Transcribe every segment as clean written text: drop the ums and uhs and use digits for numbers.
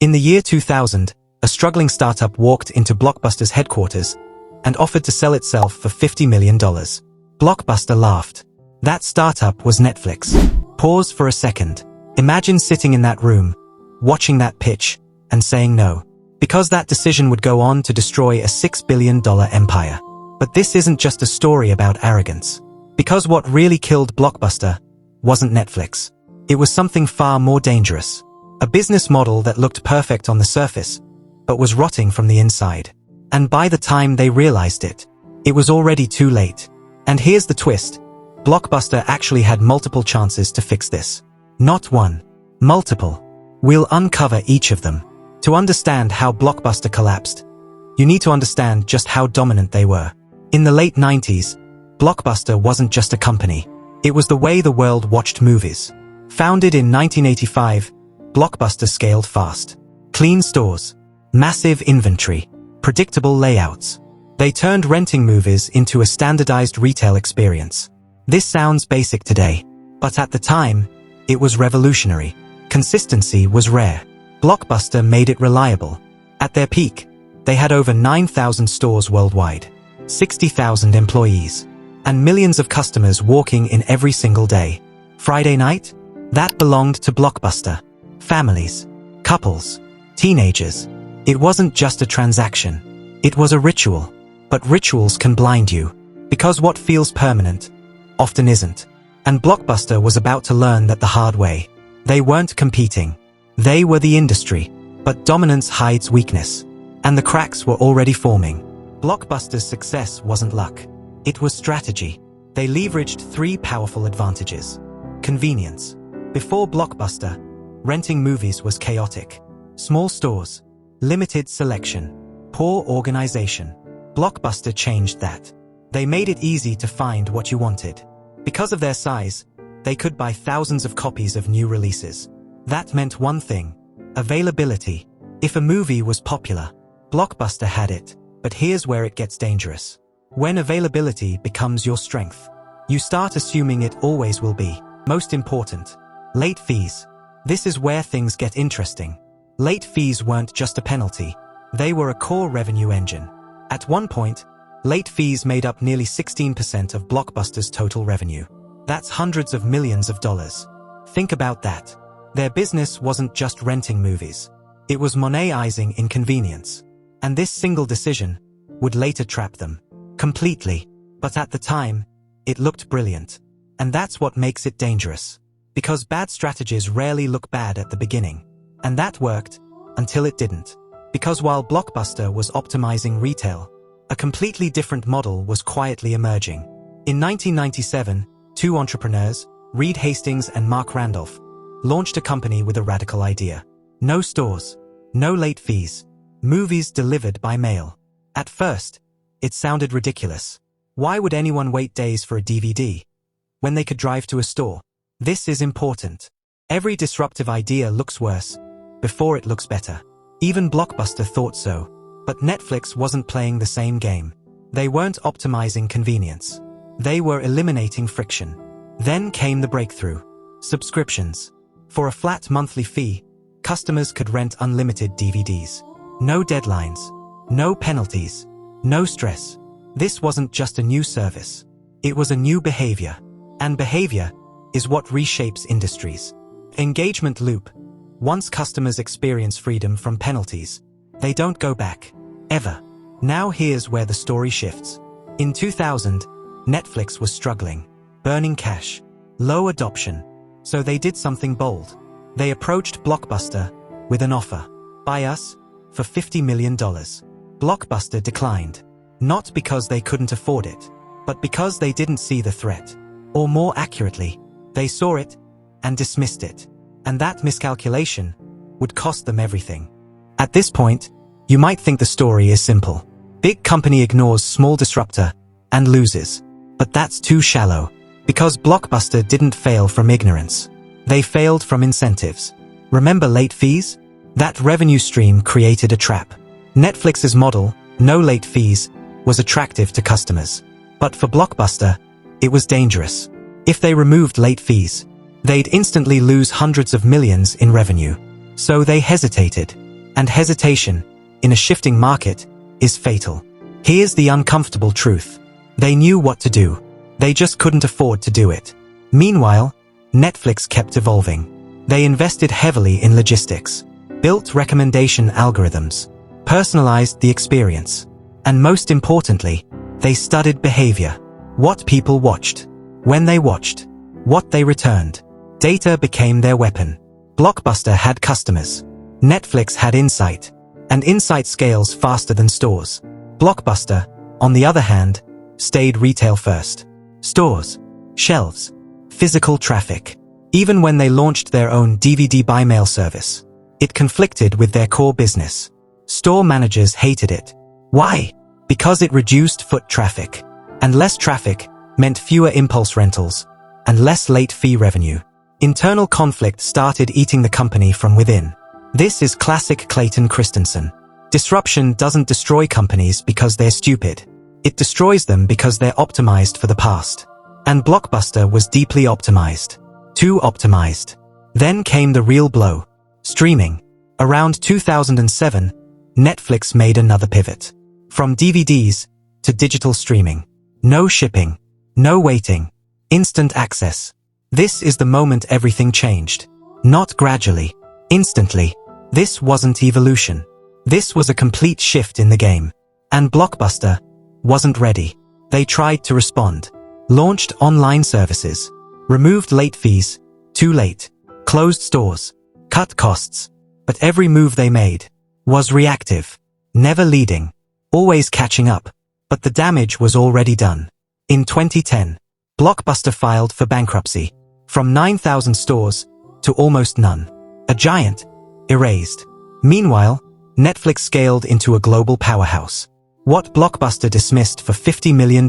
In the year 2000, a struggling startup walked into Blockbuster's headquarters and offered to sell itself for $50 million. Blockbuster laughed. That startup was Netflix. Pause for a second. Imagine sitting in that room, watching that pitch, and saying no. Because that decision would go on to destroy a $6 billion empire. But this isn't just a story about arrogance. Because what really killed Blockbuster wasn't Netflix. It was something far more dangerous. A business model that looked perfect on the surface, but was rotting from the inside. And by the time they realized it, it was already too late. And here's the twist. Blockbuster actually had multiple chances to fix this. Not one. Multiple. We'll uncover each of them. To understand how Blockbuster collapsed, you need to understand just how dominant they were. In the late 90s, Blockbuster wasn't just a company. It was the way the world watched movies. Founded in 1985, Blockbuster scaled fast. Clean stores, massive inventory, predictable layouts. They turned renting movies into a standardized retail experience. This sounds basic today, but at the time, it was revolutionary. Consistency was rare. Blockbuster made it reliable. At their peak, they had over 9,000 stores worldwide, 60,000 employees, and millions of customers walking in every single day. Friday night? That belonged to Blockbuster. Families, couples, teenagers. It wasn't just a transaction. It was a ritual. But rituals can blind you, because what feels permanent often isn't. And Blockbuster was about to learn that the hard way. They weren't competing. They were the industry. But dominance hides weakness. And the cracks were already forming. Blockbuster's success wasn't luck. It was strategy. They leveraged three powerful advantages. Convenience. Before Blockbuster, renting movies was chaotic. Small stores, limited selection, poor organization. Blockbuster changed that. They made it easy to find what you wanted. Because of their size, they could buy thousands of copies of new releases. That meant one thing: availability. If a movie was popular, Blockbuster had it. But here's where it gets dangerous. When availability becomes your strength, you start assuming it always will be. Most important, late fees. This is where things get interesting. Late fees weren't just a penalty. They were a core revenue engine. At one point, late fees made up nearly 16% of Blockbuster's total revenue. That's hundreds of millions of dollars. Think about that. Their business wasn't just renting movies. It was monetizing inconvenience. And this single decision would later trap them completely. But at the time, it looked brilliant. And that's what makes it dangerous. Because bad strategies rarely look bad at the beginning. And that worked until it didn't. Because while Blockbuster was optimizing retail, a completely different model was quietly emerging. In 1997, two entrepreneurs, Hastings and Marc Randolph, launched a company with a radical idea. No stores, no late fees, movies delivered by mail. At first, it sounded ridiculous. Why would anyone wait days for a DVD when they could drive to a store? This is important. Every disruptive idea looks worse before it looks better. Even Blockbuster thought so. But Netflix wasn't playing the same game. They weren't optimizing convenience. They were eliminating friction. Then came the breakthrough. Subscriptions. For a flat monthly fee, customers could rent unlimited DVDs. No deadlines. No penalties. No stress. This wasn't just a new service. It was a new behavior. And behavior is what reshapes industries. Engagement loop. Once customers experience freedom from penalties, they don't go back. Ever. Now here's where the story shifts. In 2000, Netflix was struggling. Burning cash. Low adoption. So they did something bold. They approached Blockbuster with an offer. Buy us for $50 million. Blockbuster declined. Not because they couldn't afford it, but because they didn't see the threat. Or more accurately, they saw it and dismissed it. And that miscalculation would cost them everything. At this point, you might think the story is simple. Big company ignores small disruptor and loses. But that's too shallow. Because Blockbuster didn't fail from ignorance. They failed from incentives. Remember late fees? That revenue stream created a trap. Netflix's model, no late fees, was attractive to customers. But for Blockbuster, it was dangerous. If they removed late fees, they'd instantly lose hundreds of millions in revenue. So they hesitated. And hesitation, in a shifting market, is fatal. Here's the uncomfortable truth. They knew what to do. They just couldn't afford to do it. Meanwhile, Netflix kept evolving. They invested heavily in logistics, built recommendation algorithms, personalized the experience, and most importantly, they studied behavior. What people watched, when they watched, what they returned. Data became their weapon. Blockbuster had customers. Netflix had insight, and insight scales faster than stores. Blockbuster, on the other hand, stayed retail first. Stores, shelves, physical traffic. Even when they launched their own DVD by mail service, it conflicted with their core business. Store managers hated it. Why? Because it reduced foot traffic. And less traffic meant fewer impulse rentals and less late fee revenue. Internal conflict started eating the company from within. This is classic Clayton Christensen. Disruption doesn't destroy companies because they're stupid. It destroys them because they're optimized for the past. And Blockbuster was deeply optimized. Too optimized. Then came the real blow. Streaming. Around 2007, Netflix made another pivot. From DVDs to digital streaming. No shipping. No waiting. Instant access. This is the moment everything changed. Not gradually. Instantly. This wasn't evolution. This was a complete shift in the game. And Blockbuster wasn't ready. They tried to respond. Launched online services. Removed late fees. Too late. Closed stores. Cut costs. But every move they made was reactive. Never leading. Always catching up. But the damage was already done. In 2010, Blockbuster filed for bankruptcy. From 9,000 stores to almost none. A giant. Erased. Meanwhile, Netflix scaled into a global powerhouse. What Blockbuster dismissed for $50 million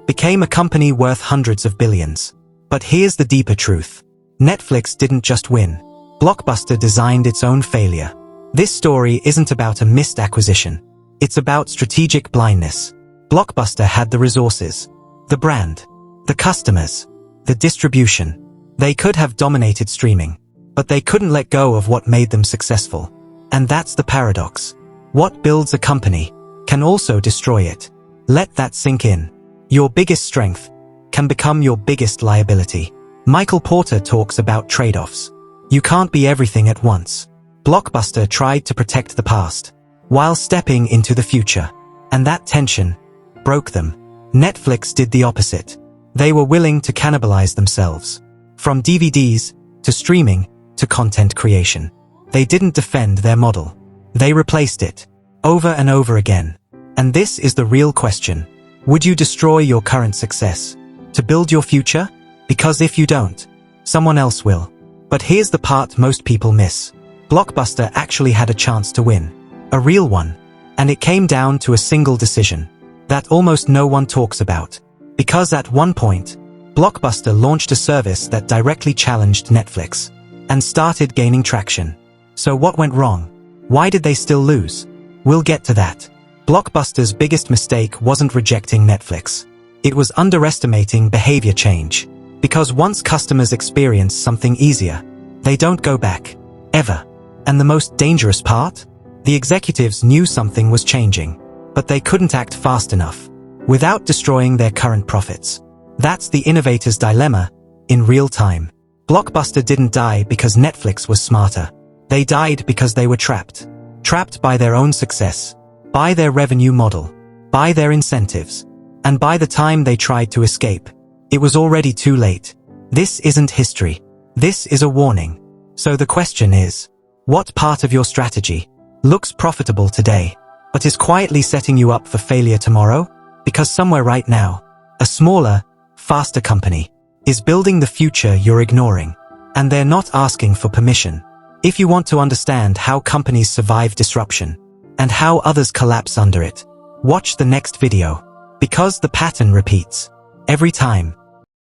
became a company worth hundreds of billions. But here's the deeper truth. Netflix didn't just win. Blockbuster designed its own failure. This story isn't about a missed acquisition. It's about strategic blindness. Blockbuster had the resources, the brand, the customers, the distribution. They could have dominated streaming, but they couldn't let go of what made them successful. And that's the paradox. What builds a company can also destroy it. Let that sink in. Your biggest strength can become your biggest liability. Michael Porter talks about trade-offs. You can't be everything at once. Blockbuster tried to protect the past while stepping into the future. And that tension broke them. Netflix did the opposite. They were willing to cannibalize themselves. From DVDs to streaming to content creation. They didn't defend their model. They replaced it over and over again. And this is the real question. Would you destroy your current success to build your future? Because if you don't, someone else will. But here's the part most people miss. Blockbuster actually had a chance to win. A real one. And it came down to a single decision that almost no one talks about. Because at one point, Blockbuster launched a service that directly challenged Netflix and started gaining traction. So what went wrong? Why did they still lose? We'll get to that. Blockbuster's biggest mistake wasn't rejecting Netflix. It was underestimating behavior change. Because once customers experience something easier, they don't go back. Ever. And the most dangerous part? The executives knew something was changing, but they couldn't act fast enough without destroying their current profits. That's the innovator's dilemma in real time. Blockbuster didn't die because Netflix was smarter. They died because they were trapped. Trapped by their own success, by their revenue model, by their incentives. And by the time they tried to escape, it was already too late. This isn't history. This is a warning. So the question is, what part of your strategy looks profitable today, but is quietly setting you up for failure tomorrow? Because somewhere right now, a smaller, faster company is building the future you're ignoring. And they're not asking for permission. If you want to understand how companies survive disruption and how others collapse under it, watch the next video. Because the pattern repeats. Every time.